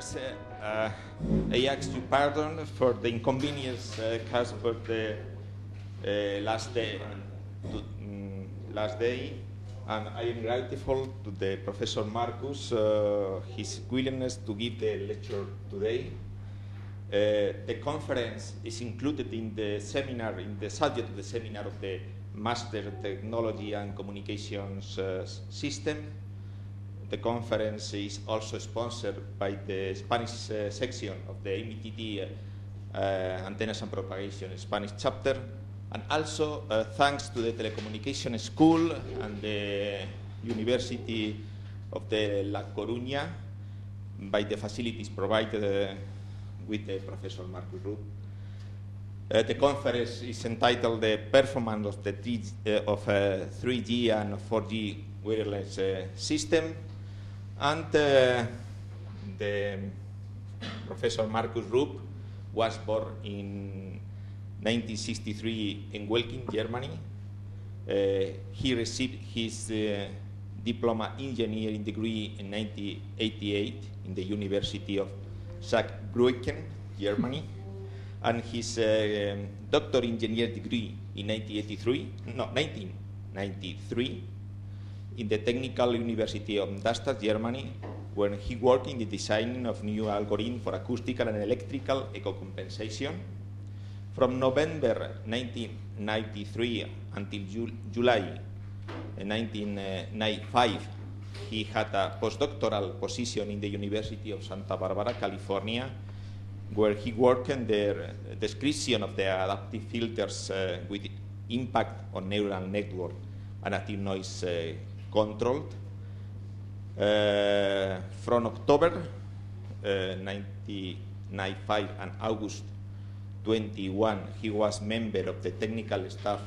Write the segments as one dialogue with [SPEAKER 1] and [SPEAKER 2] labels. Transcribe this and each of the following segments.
[SPEAKER 1] First, I ask you pardon for the inconvenience caused for the last day, and I am grateful to the Professor Marcus, his willingness to give the lecture today. The conference is included in the seminar, in the subject of the seminar of the Master Technology and Communications System. The conference is also sponsored by the Spanish section of the MTT Antennas and Propagation Spanish chapter, and also thanks to the Telecommunication School and the University of the La Coruña by the facilities provided with the Professor Marcus Ruth. The conference is entitled "The Performance of the 3G and 4G Wireless System," and the Professor Marcus Rupp was born in 1963 in Welking, Germany. He received his diploma engineering degree in 1988 in the University of Saarbrücken, Germany, and his doctor engineer degree in 1993 in the Technical University of Darmstadt, Germany, where he worked in the designing of new algorithms for acoustical and electrical echo compensation. From November 1993 until July 1995, he had a postdoctoral position in the University of Santa Barbara, California, where he worked on the description of the adaptive filters with impact on neural network and active noise controlled. From October 1995 and August 21, he was member of the technical staff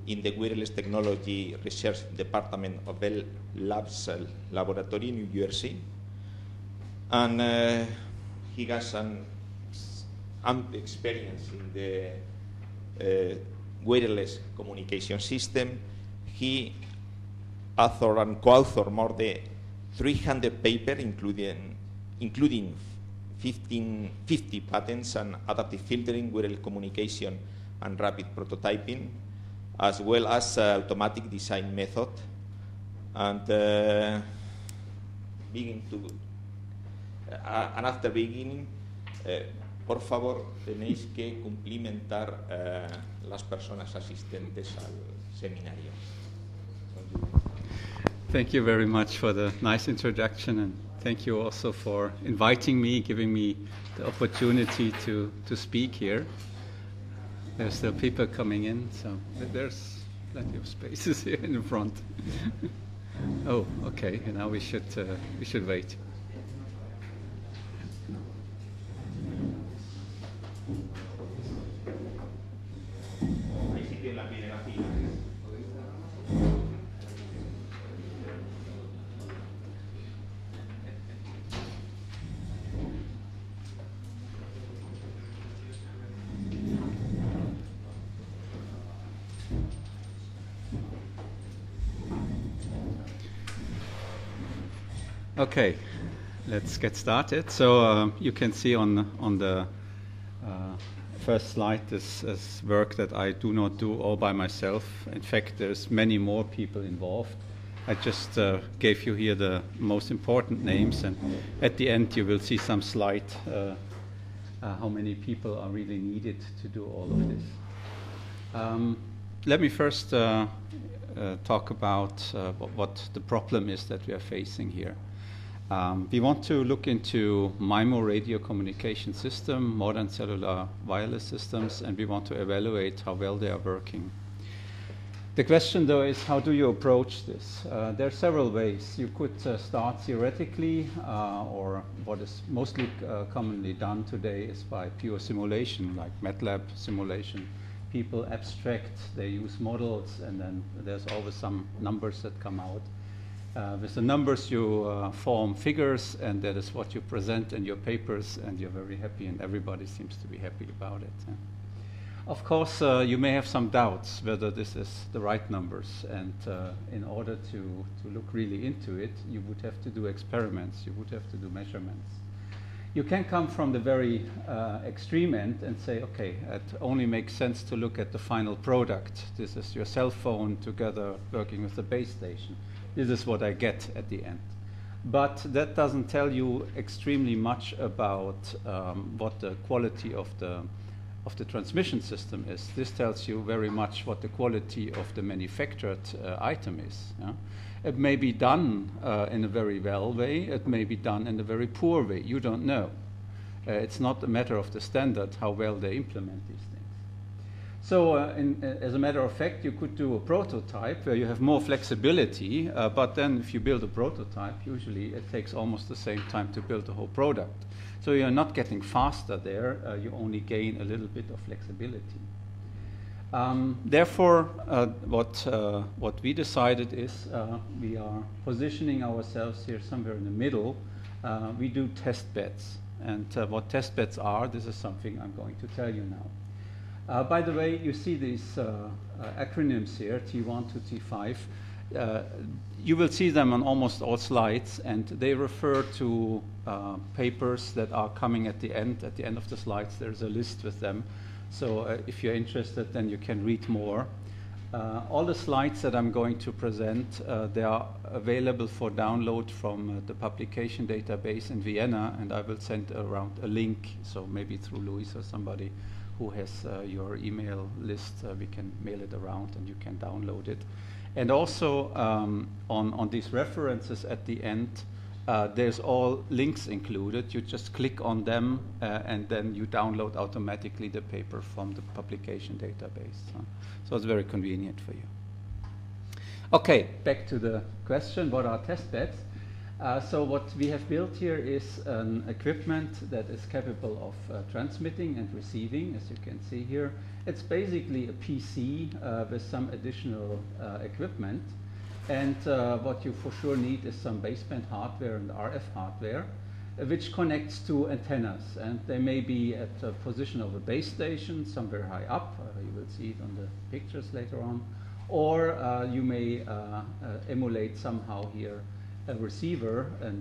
[SPEAKER 1] in the Wireless Technology Research Department of Bell Labs Laboratory in New Jersey. And he has an ample experience in the wireless communication system. He authored and co-authored more than 300 papers, including 50 patents on adaptive filtering, wireless communication, and rapid prototyping, as well as automatic design method. And after beginning, por favor, tenéis que cumplimentar las personas asistentes al seminario.
[SPEAKER 2] Thank you very much for the nice introduction, and thank you also for inviting me, giving me the opportunity to speak here. There's still people coming in, so there's plenty of spaces here in the front. Oh, okay. Now we should wait. Okay, let's get started. So you can see on the first slide this is work that I do not do all by myself. In fact, there's many more people involved. I just gave you here the most important names, and at the end you will see some slide how many people are really needed to do all of this. Let me first talk about what the problem is that we are facing here. We want to look into MIMO radio communication system, modern cellular wireless systems, and we want to evaluate how well they are working. The question, though, is how do you approach this? There are several ways. You could start theoretically, or what is mostly commonly done today is by pure simulation, like MATLAB simulation. People abstract, they use models, and then there's always some numbers that come out. With the numbers you form figures, and that is what you present in your papers, and you're very happy, and everybody seems to be happy about it. Of course, you may have some doubts whether this is the right numbers, and in order to look really into it, you would have to do experiments, you would have to do measurements. You can come from the very extreme end and say, okay, it only makes sense to look at the final product. This is your cell phone together working with the base station. This is what I get at the end. But that doesn't tell you extremely much about what the quality of the transmission system is. This tells you very much what the quality of the manufactured item is. Yeah? It may be done in a very well way. It may be done in a very poor way. You don't know. It's not a matter of the standard how well they implement these things. So as a matter of fact, you could do a prototype where you have more flexibility, but then if you build a prototype, usually it takes almost the same time to build the whole product. So you're not getting faster there, you only gain a little bit of flexibility. Therefore, what we decided is we are positioning ourselves here somewhere in the middle. We do test beds. And what test beds are, this is something I'm going to tell you now. By the way, you see these acronyms here, T1 to T5. You will see them on almost all slides, and they refer to papers that are coming at the end. At the end of the slides, there's a list with them. So if you're interested, then you can read more. All the slides that I'm going to present, they are available for download from the publication database in Vienna, and I will send around a link, so maybe through Luis or somebody who has your email list, we can mail it around and you can download it. And also on these references at the end, there's all links included. You just click on them and then you download automatically the paper from the publication database. So it's very convenient for you. Okay, back to the question, what are test beds? So what we have built here is an equipment that is capable of transmitting and receiving, as you can see here. It's basically a PC with some additional equipment. And what you for sure need is some baseband hardware and RF hardware, which connects to antennas. And they may be at the position of a base station, somewhere high up. You will see it on the pictures later on. Or you may emulate somehow here a receiver, a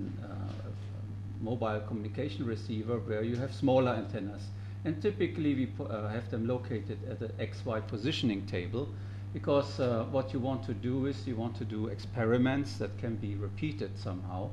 [SPEAKER 2] mobile communication receiver, where you have smaller antennas. And typically we have them located at an XY positioning table, because what you want to do is you want to do experiments that can be repeated somehow.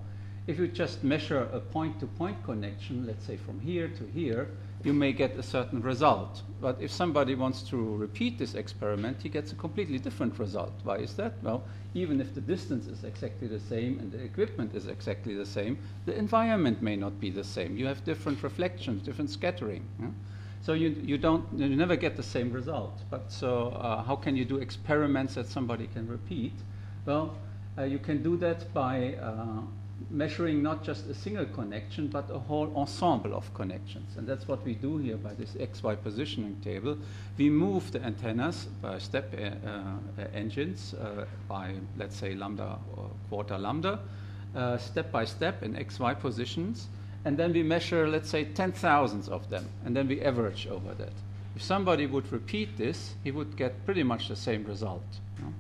[SPEAKER 2] If you just measure a point-to-point connection, let's say from here to here, you may get a certain result. But if somebody wants to repeat this experiment, he gets a completely different result. Why is that? Well, even if the distance is exactly the same and the equipment is exactly the same, the environment may not be the same. You have different reflections, different scattering. Yeah? So you never get the same result. But so how can you do experiments that somebody can repeat? Well, you can do that by measuring not just a single connection, but a whole ensemble of connections. And that's what we do here by this XY positioning table. We move the antennas by step engines by, let's say, lambda or quarter lambda, step by step in XY positions. And then we measure, let's say, 10,000 of them, and then we average over that. If somebody would repeat this, he would get pretty much the same result. You know?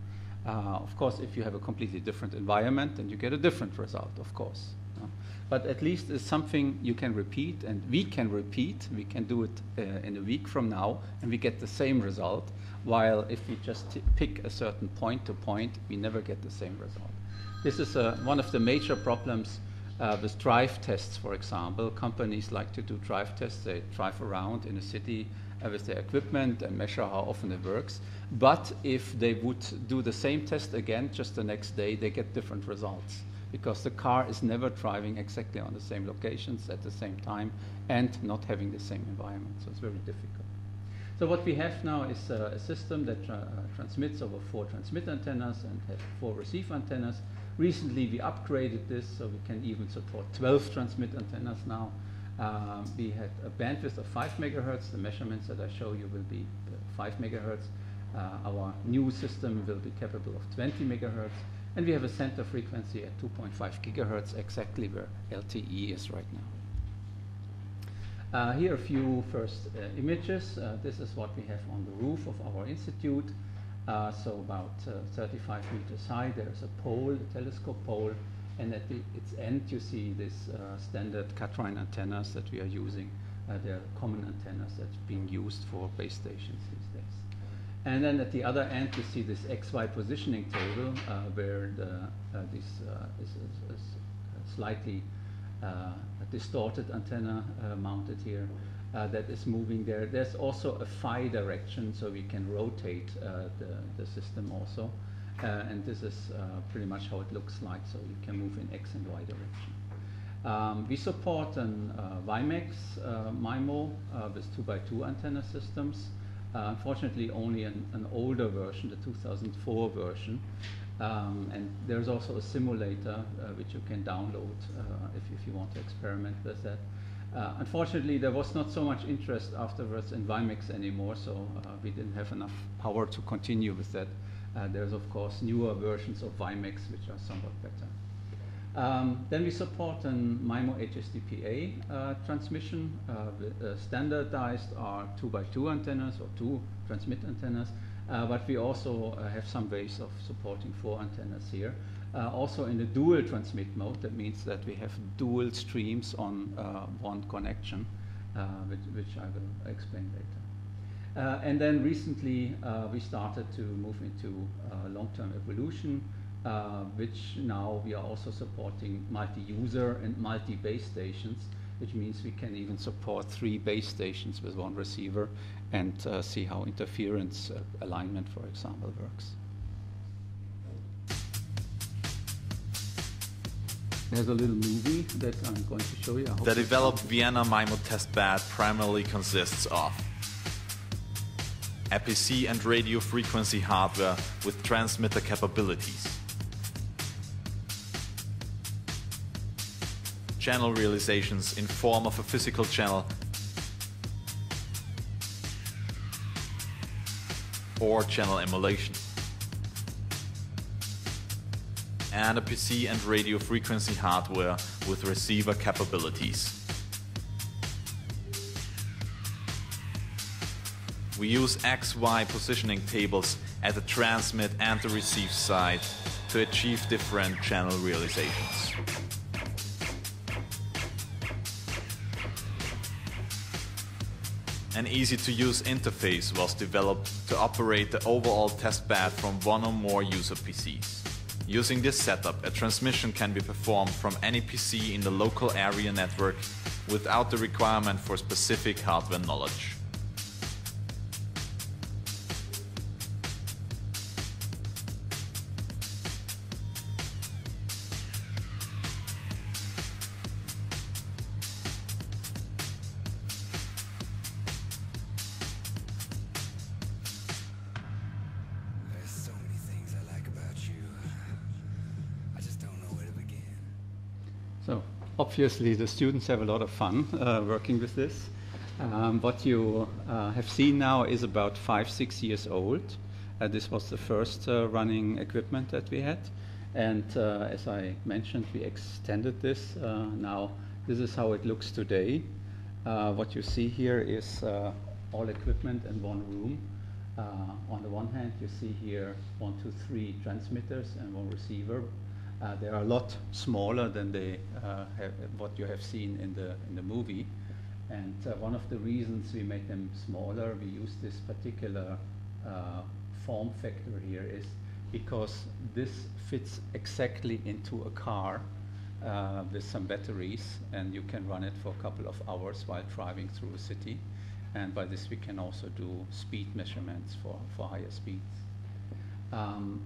[SPEAKER 2] Of course, if you have a completely different environment, then you get a different result, of course. You know? But at least it's something you can repeat, and we can repeat. We can do it in a week from now, and we get the same result, while if we just pick a certain point to point, we never get the same result. This is one of the major problems with drive tests, for example. Companies like to do drive tests. They drive around in a city with their equipment and measure how often it works. But if they would do the same test again just the next day, they get different results, because the car is never driving exactly on the same locations at the same time and not having the same environment. So it's very difficult. So what we have now is a system that transmits over 4 transmit antennas and has 4 receive antennas. Recently we upgraded this, so we can even support 12 transmit antennas now. We had a bandwidth of 5 megahertz. The measurements that I show you will be 5 megahertz. Our new system will be capable of 20 megahertz. And we have a center frequency at 2.5 gigahertz, exactly where LTE is right now. Here are a few first images. This is what we have on the roof of our institute. So about 35 meters high, there's a pole, a telescope pole, And at its end, you see this standard Catrine antennas that we are using. They're common antennas that's being used for base stations these days. And then at the other end, you see this XY positioning table where this is a slightly distorted antenna mounted here that is moving there. There's also a phi direction, so we can rotate the system also. And this is pretty much how it looks like, so you can move in X and Y direction. We support an WiMAX MIMO with 2x2 antenna systems. Unfortunately, only an older version, the 2004 version. And there's also a simulator which you can download if you want to experiment with that. Unfortunately, there was not so much interest afterwards in WiMAX anymore, so we didn't have enough power to continue with that. There's, of course, newer versions of WiMAX which are somewhat better. Then we support an MIMO HSDPA transmission. Standardized are 2x2 antennas or 2 transmit antennas, but we also have some ways of supporting 4 antennas here. Also in the dual transmit mode, that means that we have dual streams on one connection, which I will explain later. And then recently we started to move into long-term evolution, which now we are also supporting multi-user and multi-base stations, which means we can even support 3 base stations with 1 receiver and see how interference alignment, for example, works. There's a little movie that I'm going to show you.
[SPEAKER 3] The developed Vienna MIMO testbed primarily consists of a PC and radio frequency hardware with transmitter capabilities, channel realizations in form of a physical channel or channel emulation, and a PC and radio frequency hardware with receiver capabilities. We use XY positioning tables at the transmit and the receive side to achieve different channel realizations. An easy-to-use interface was developed to operate the overall testbed from 1 or more user PCs. Using this setup, a transmission can be performed from any PC in the local area network without the requirement for specific hardware knowledge.
[SPEAKER 2] So obviously the students have a lot of fun working with this. What you have seen now is about 5-6 years old. This was the first running equipment that we had. And as I mentioned, we extended this. Now this is how it looks today. What you see here is all equipment in one room. On the one hand, you see here 1, 2, 3 transmitters and 1 receiver. They are a lot smaller than what you have seen in the movie. And one of the reasons we make them smaller, we use this particular form factor here, is because this fits exactly into a car with some batteries, and you can run it for a couple of hours while driving through a city. And by this we can also do speed measurements for higher speeds.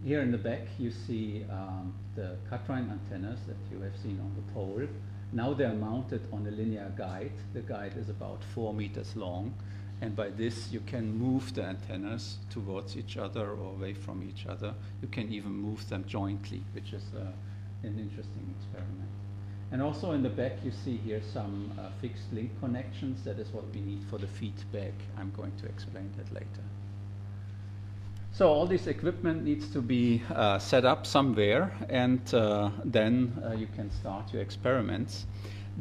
[SPEAKER 2] Here in the back you see the Catrine antennas that you have seen on the pole. Now they're mounted on a linear guide. The guide is about 4 meters long, and by this you can move the antennas towards each other or away from each other. You can even move them jointly, which is an interesting experiment. And also in the back you see here some fixed link connections. That is what we need for the feedback. I'm going to explain that later. So all this equipment needs to be set up somewhere, and then you can start your experiments.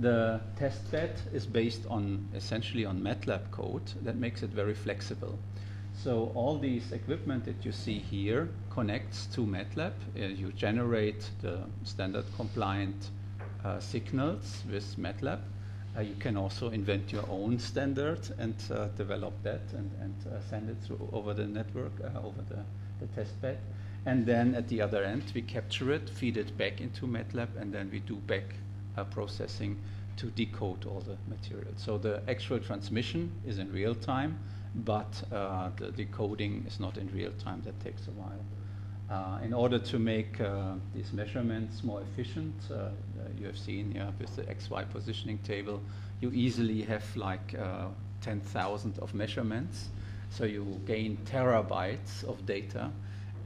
[SPEAKER 2] The test bed is based on essentially on MATLAB code that makes it very flexible. So all these equipment that you see here connects to MATLAB. You generate the standard compliant signals with MATLAB. You can also invent your own standard and develop that and send it through over the network, over the test bed. And then at the other end, we capture it, feed it back into MATLAB, and then we do back processing to decode all the material. So the actual transmission is in real time, but the decoding is not in real time. That takes a while. In order to make these measurements more efficient, you have seen with the XY positioning table, you easily have like 10,000 of measurements. So you gain terabytes of data,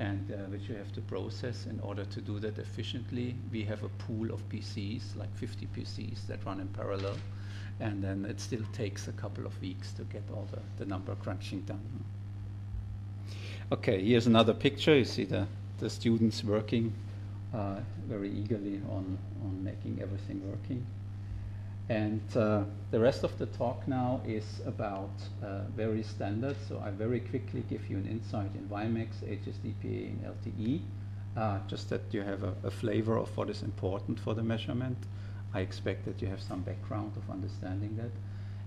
[SPEAKER 2] and which you have to process. In order to do that efficiently, we have a pool of PCs, like 50 PCs that run in parallel, and then it still takes a couple of weeks to get all the number crunching done. Okay, here's another picture. You see the students working very eagerly on making everything working. And the rest of the talk now is about various standards. So I very quickly give you an insight in WiMAX, HSDPA, and LTE, just that you have a flavor of what is important for the measurement. I expect that you have some background of understanding that.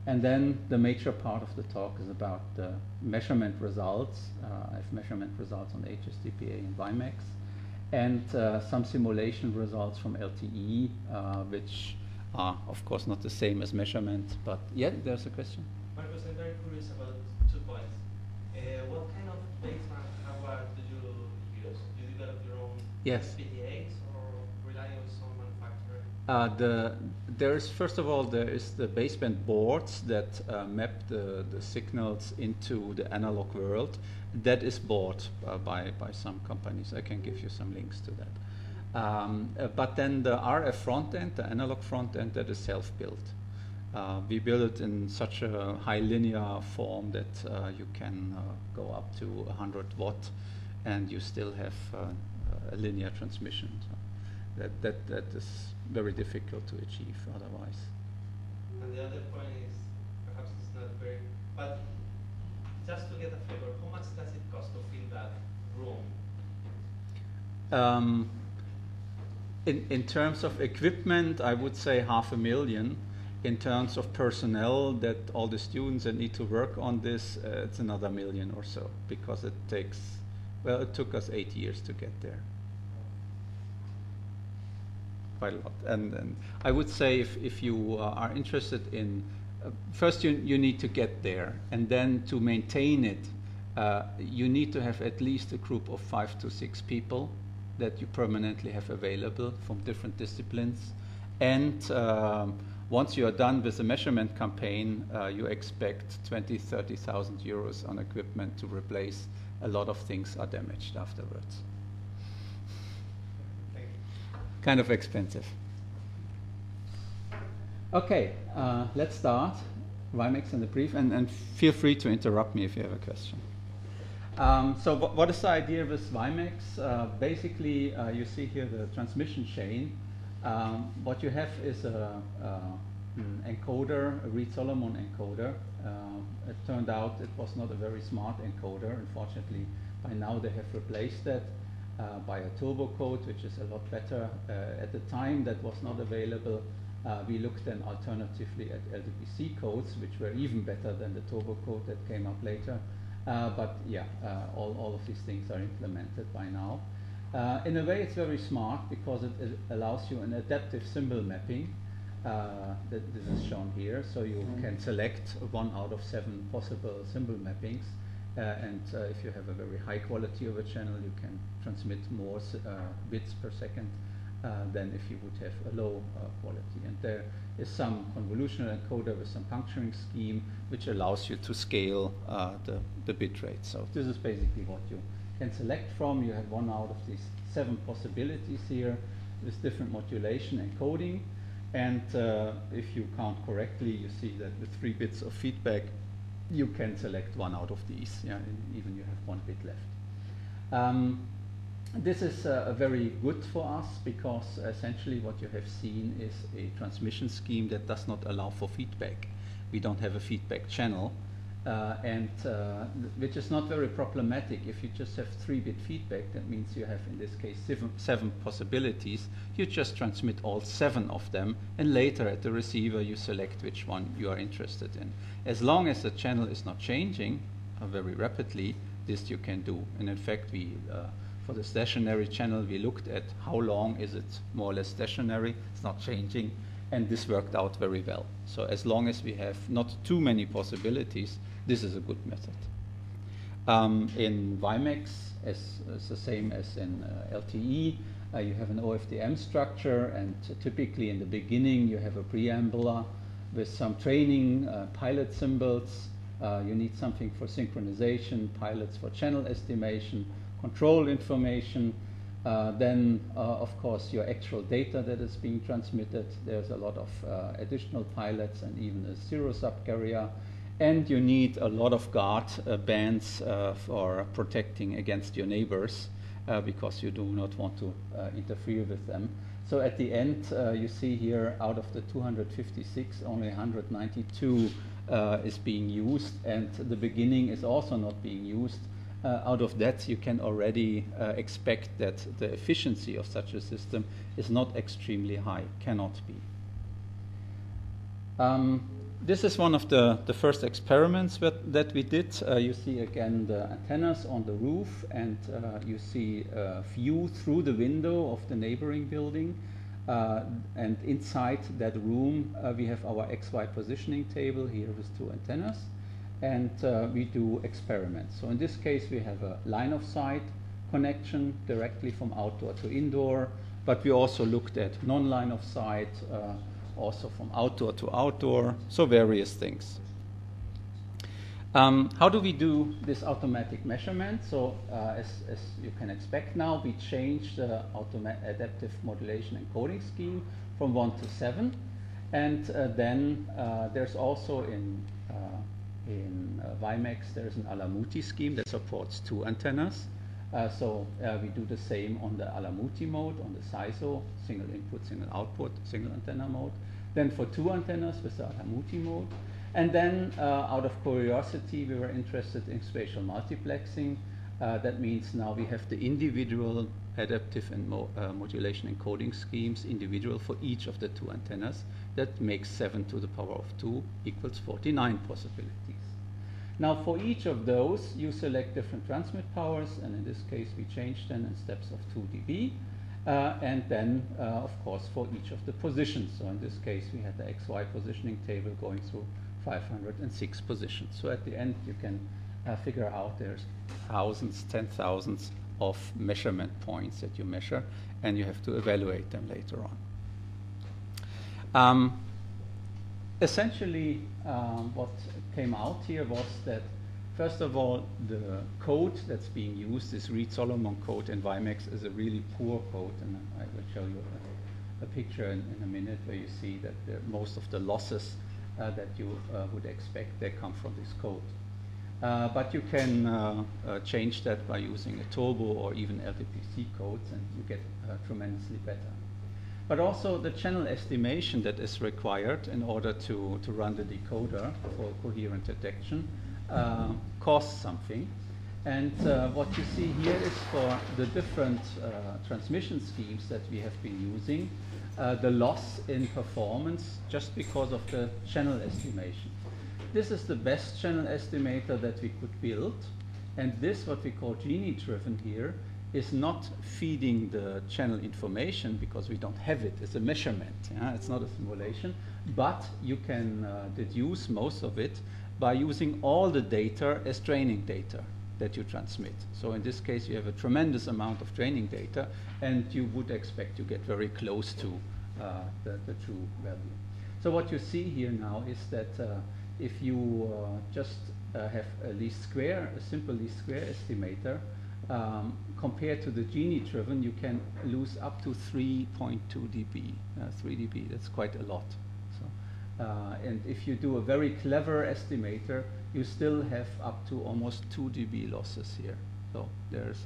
[SPEAKER 2] And then the major part of the talk is about the measurement results. I have measurement results on HSDPA and WiMAX, and some simulation results from LTE, which are, of course, not the same as measurement, but yeah, there's a question.
[SPEAKER 4] Marcus, I'm very curious about 2 points. What kind of baseband hardware do you use? Do you develop your own PDAs or rely on some manufacturer?
[SPEAKER 2] There is, first of all, there is the baseband boards that map the signals into the analog world. That is bought by some companies. I can give you some links to that. But then the RF front end, the analog front end, that is self-built. We build it in such a high linear form that you can go up to 100 watt, and you still have a linear transmission. So that is very difficult to achieve otherwise.
[SPEAKER 4] And the other point is, perhaps it's not very, but just to get a flavor, how much does it cost to fill that room?
[SPEAKER 2] In terms of equipment, I would say $500,000. In terms of personnel, that all the students that need to work on this, it's another $1 million or so, because it takes, well, it took us 8 years to get there. Quite a lot. And I would say if you are interested in, first you need to get there, and then to maintain it, you need to have at least a group of 5 to 6 people that you permanently have available from different disciplines. And once you are done with the measurement campaign, you expect 20,000, 30,000 euros on equipment to replace. A lot of things are damaged afterwards. Kind of expensive. Okay, let's start. WiMAX in the brief, and feel free to interrupt me if you have a question. So what is the idea with WiMAX? Basically, you see here the transmission chain. What you have is an encoder, a Reed-Solomon encoder. It turned out it was not a very smart encoder. Unfortunately, by now they have replaced that by a turbo code, which is a lot better. At the time that was not available, we looked then alternatively at LDPC codes, which were even better than the turbo code that came up later. But yeah, all of these things are implemented by now. In a way, it's very smart because it allows you an adaptive symbol mapping. That this is shown here. So you can select 1 out of 7 possible symbol mappings. And if you have a very high quality of a channel, you can transmit more bits per second than if you would have a low quality. And there is some convolutional encoder with some puncturing scheme, which allows you to scale the bit rate. So this is basically what you can select from. You have 1 out of these 7 possibilities here with different modulation and coding. And if you count correctly, you see that with 3 bits of feedback, you can select 1 out of these, yeah, even you have 1 bit left. This is very good for us because essentially what you have seen is a transmission scheme that does not allow for feedback. We don't have a feedback channel, which is not very problematic. If you just have 3-bit feedback, that means you have, in this case, seven possibilities. You just transmit all 7 of them, and later at the receiver you select which one you are interested in. As long as the channel is not changing very rapidly, this you can do. And in fact, for the stationary channel, we looked at how long is it more or less stationary, it's not changing, and this worked out very well. So as long as we have not too many possibilities, this is a good method. In WiMAX, it's the same as in LTE. You have an OFDM structure, and typically in the beginning you have a preamble with some training, pilot symbols. You need something for synchronization, pilots for channel estimation, control information. Then, of course, your actual data that is being transmitted. There's a lot of additional pilots and even a zero subcarrier. And you need a lot of guard bands for protecting against your neighbors because you do not want to interfere with them. So at the end, you see here, out of the 256, only 192 is being used, and the beginning is also not being used. Out of that, you can already expect that the efficiency of such a system is not extremely high, cannot be. This is one of the first experiments that we did. You see again the antennas on the roof, and you see a view through the window of the neighboring building. And inside that room, we have our XY positioning table here with 2 antennas. And we do experiments. So in this case, we have a line of sight connection directly from outdoor to indoor, but we also looked at non-line of sight, also from outdoor to outdoor, so various things. How do we do this automatic measurement? So as you can expect now, we changed the adaptive modulation encoding scheme from 1 to 7. And then there's also in WiMAX, there's an Alamuti scheme that supports 2 antennas. So we do the same on the Alamuti mode, on the SISO, single input, single output, single antenna mode. Then for 2 antennas with the Alamuti mode. And then out of curiosity, we were interested in spatial multiplexing. That means now we have the individual adaptive and modulation encoding schemes, individual for each of the 2 antennas. That makes 7 to the power of 2 equals 49 possibilities. Now for each of those, you select different transmit powers, and in this case we changed them in steps of 2 dB. And then, of course, for each of the positions. So in this case, we had the XY positioning table going through 506 positions. So at the end, you can figure out there's thousands, 10,000s of measurement points that you measure, and you have to evaluate them later on. Essentially, what came out here was that, first of all, the code that's being used, this Reed-Solomon code in WiMAX, is a really poor code, and I will show you a picture in a minute where you see that most of the losses that you would expect, they come from this code. But you can change that by using a turbo or even LDPC codes, and you get tremendously better. But also the channel estimation that is required in order to run the decoder for coherent detection costs something. And what you see here is for the different transmission schemes that we have been using, the loss in performance just because of the channel estimation. This is the best channel estimator that we could build, and this, what we call Genie-driven here, is not feeding the channel information because we don't have it. It's a measurement. Yeah? It's not a simulation, but you can deduce most of it by using all the data as training data that you transmit. So in this case, you have a tremendous amount of training data, and you would expect to get very close to the true value. So what you see here now is that if you just have a least square, a simple least square estimator, compared to the Genie-driven, you can lose up to 3.2 dB. 3 dB, that's quite a lot. So, and if you do a very clever estimator, you still have up to almost 2 dB losses here. So there's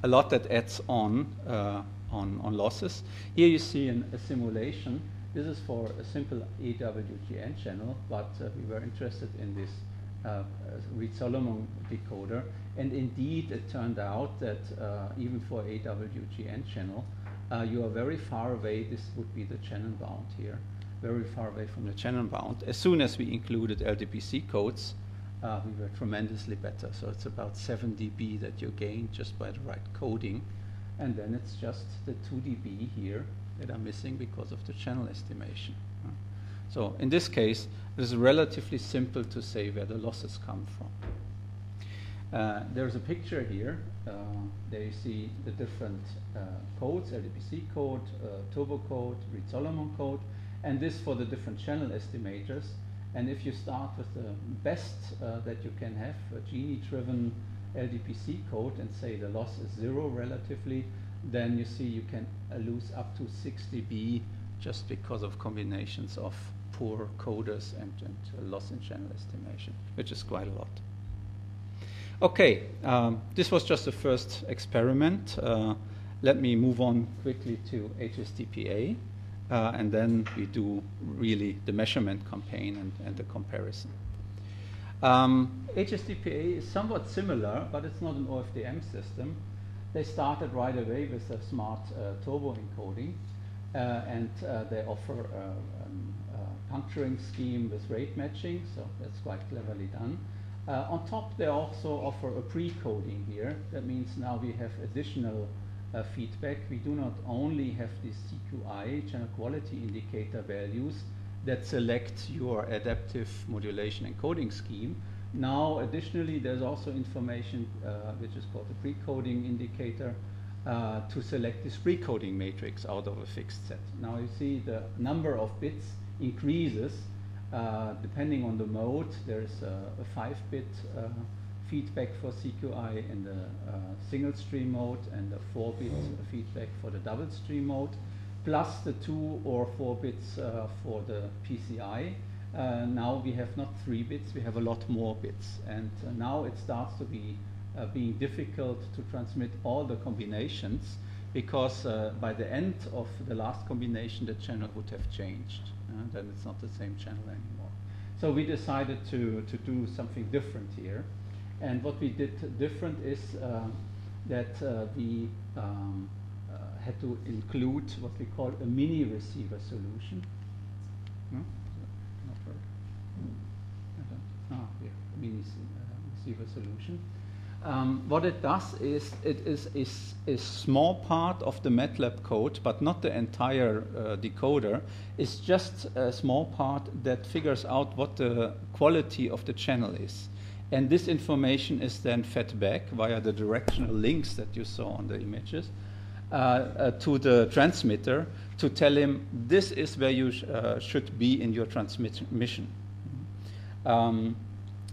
[SPEAKER 2] a lot that adds on losses. Here you see a simulation. This is for a simple AWGN channel, but we were interested in this Reed-Solomon decoder, and indeed it turned out that even for AWGN channel, you are very far away. This would be the channel bound here, very far away from the channel bound. As soon as we included LDPC codes, we were tremendously better. So it's about 7 dB that you gain just by the right coding, and then it's just the 2 dB here that are missing because of the channel estimation. So in this case, it is relatively simple to say where the losses come from. There's a picture here. There you see the different codes, LDPC code, turbo code, Reed-Solomon code, and this for the different channel estimators. And if you start with the best that you can have, a Gini-driven LDPC code, and say the loss is 0 relatively, then you see you can lose up to 6 dB just because of combinations of poor coders and loss in channel estimation, which is quite a lot. Okay, this was just the first experiment. Let me move on quickly to HSDPA, and then we do really the measurement campaign and the comparison. HSDPA is somewhat similar, but it's not an OFDM system. They started right away with a smart turbo encoding, and they offer a puncturing scheme with rate matching, so that's quite cleverly done. On top, they also offer a pre-coding here. That means now we have additional feedback. We do not only have these CQI, channel quality indicator values, that select your adaptive modulation encoding scheme. Now, additionally, there's also information which is called the pre-coding indicator to select this pre-coding matrix out of a fixed set. Now, you see the number of bits increases depending on the mode. There's a 5-bit feedback for CQI in the single stream mode and a 4-bit feedback for the double stream mode, plus the 2 or 4 bits for the PCI. Now we have not 3 bits, we have a lot more bits. And now it starts to be being difficult to transmit all the combinations, because by the end of the last combination, the channel would have changed. Then it's not the same channel anymore. So we decided to do something different here. And what we did different is that we had to include what we call a mini receiver solution. Mini receiver solution. What it does is it is a small part of the MATLAB code, but not the entire decoder. It's just a small part that figures out what the quality of the channel is. And this information is then fed back via the directional links that you saw on the images to the transmitter to tell him this is where you should be in your transmission.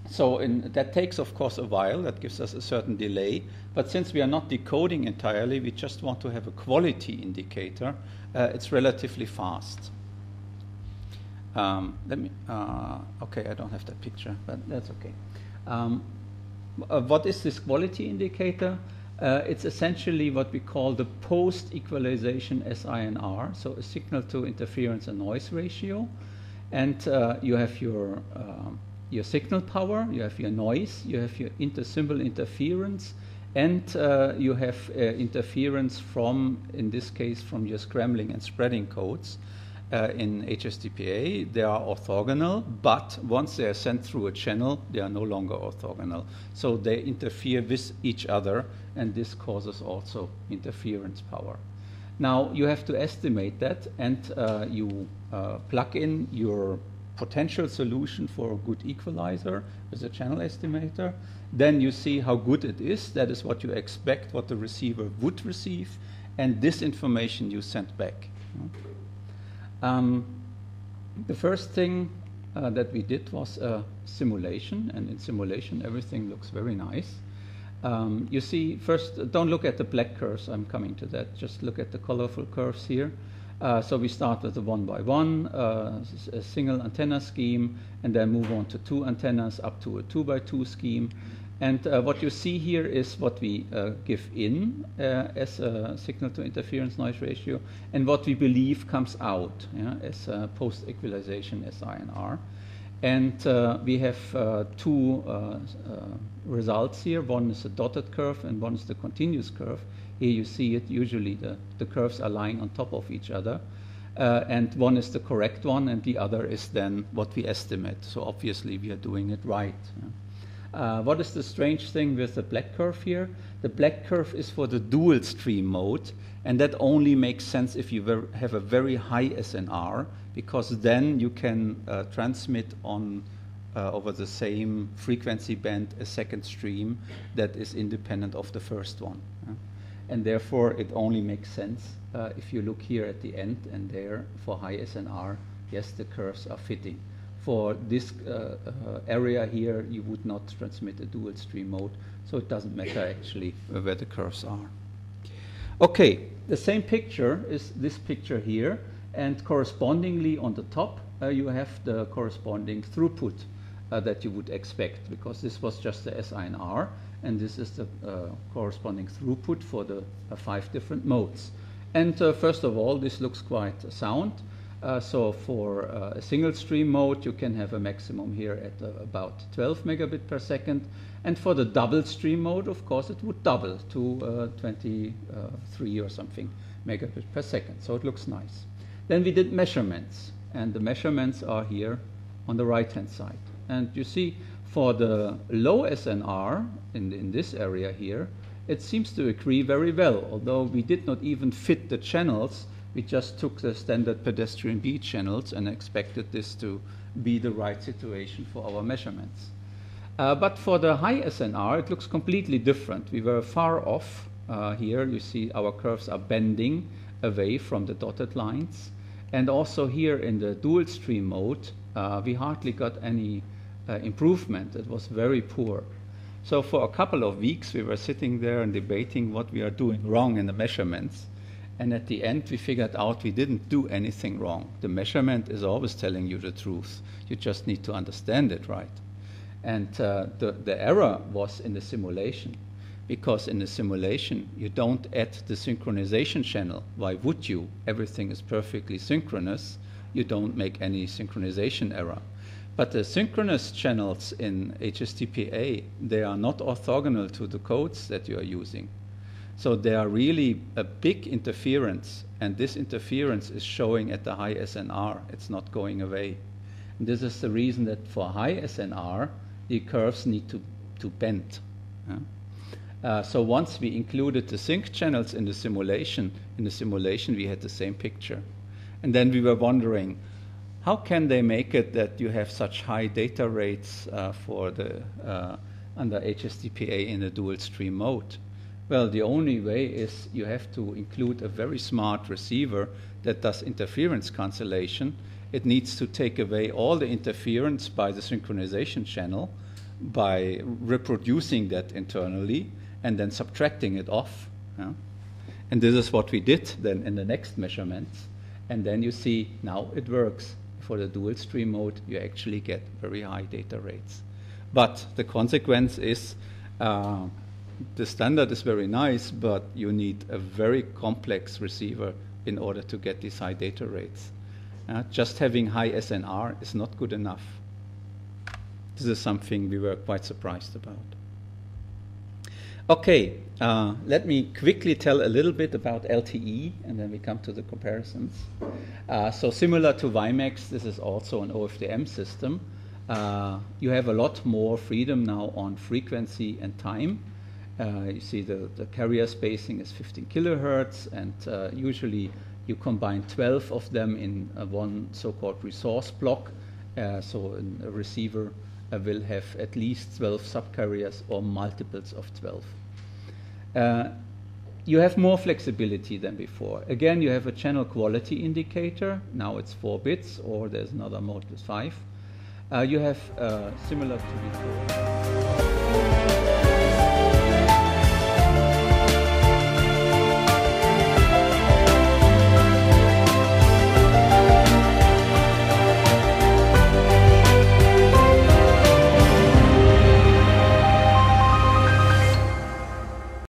[SPEAKER 2] So that takes, of course, a while. That gives us a certain delay. But since we are not decoding entirely, we just want to have a quality indicator. It's relatively fast. Okay, I don't have that picture, but that's okay. What is this quality indicator? It's essentially what we call the post-equalization SINR, so a signal to interference and noise ratio. And you have your signal power, you have your noise, you have your inter-symbol interference, and you have interference from, in this case, from your scrambling and spreading codes. In HSDPA, they are orthogonal, but once they are sent through a channel, they are no longer orthogonal. So they interfere with each other, and this causes also interference power. Now, you have to estimate that, and you plug in your potential solution for a good equalizer with a channel estimator. Then you see how good it is. That is what you expect, what the receiver would receive, and this information you send back. The first thing that we did was a simulation, and in simulation everything looks very nice. You see, first, don't look at the black curves, I'm coming to that, just look at the colorful curves here. So we start with a 1x1, a single antenna scheme, and then move on to 2 antennas up to a 2x2 scheme. And what you see here is what we give in as a signal to interference noise ratio, and what we believe comes out as a post-equalization SINR. And we have two results here. One is a dotted curve and one is the continuous curve. Here you see it, usually the curves are lying on top of each other. And one is the correct one and the other is then what we estimate. So obviously we are doing it right. What is the strange thing with the black curve here? The black curve is for the dual stream mode, and that only makes sense if you have a very high SNR, because then you can transmit on over the same frequency band a second stream that is independent of the first one. And therefore it only makes sense if you look here at the end and there for high SNR, yes, the curves are fitting. For this area here, you would not transmit a dual stream mode, so it doesn't matter actually where the curves are. Okay, the same picture is this picture here, and correspondingly on the top you have the corresponding throughput that you would expect, because this was just the SINR, and this is the corresponding throughput for the 5 different modes. And first of all, this looks quite sound. So for a single stream mode, you can have a maximum here at about 12 megabit per second. And for the double stream mode, of course, it would double to 23 or something megabit per second. So it looks nice. Then we did measurements, and the measurements are here on the right-hand side. And you see, for the low SNR in this area here, it seems to agree very well, although we did not even fit the channels. We just took the standard pedestrian B channels and expected this to be the right situation for our measurements. But for the high SNR, it looks completely different. We were far off. Here you see our curves are bending away from the dotted lines. And also here in the dual stream mode, we hardly got any improvement. It was very poor. So for a couple of weeks, we were sitting there and debating what we are doing wrong in the measurements. And at the end, we figured out we didn't do anything wrong. The measurement is always telling you the truth. You just need to understand it right. And the error was in the simulation, because in the simulation, you don't add the synchronization channel. Why would you? Everything is perfectly synchronous. You don't make any synchronization error. But the synchronous channels in HSTPA, they are not orthogonal to the codes that you are using. So they are really a big interference, and this interference is showing at the high SNR. It's not going away. And this is the reason that for high SNR, the curves need to bend. So once we included the sync channels in the simulation we had the same picture. And then we were wondering, how can they make it that you have such high data rates for the under HSTPA in a dual stream mode? Well, the only way is you have to include a very smart receiver that does interference cancellation. It needs to take away all the interference by the synchronization channel by reproducing that internally and then subtracting it off. And this is what we did then in the next measurements. And then you see now it works. For the dual stream mode, you actually get very high data rates. But the consequence is the standard is very nice, but you need a very complex receiver in order to get these high data rates. Just having high SNR is not good enough. This is something we were quite surprised about. Okay, let me quickly tell a little bit about LTE, and then we come to the comparisons. So similar to WiMAX, this is also an OFDM system. You have a lot more freedom now on frequency and time. You see the carrier spacing is 15 kilohertz, and usually you combine 12 of them in one so-called resource block. So a receiver will have at least 12 subcarriers or multiples of 12. You have more flexibility than before. Again, you have a channel quality indicator. Now it's 4 bits, or there's another mode with 5. You have similar to before.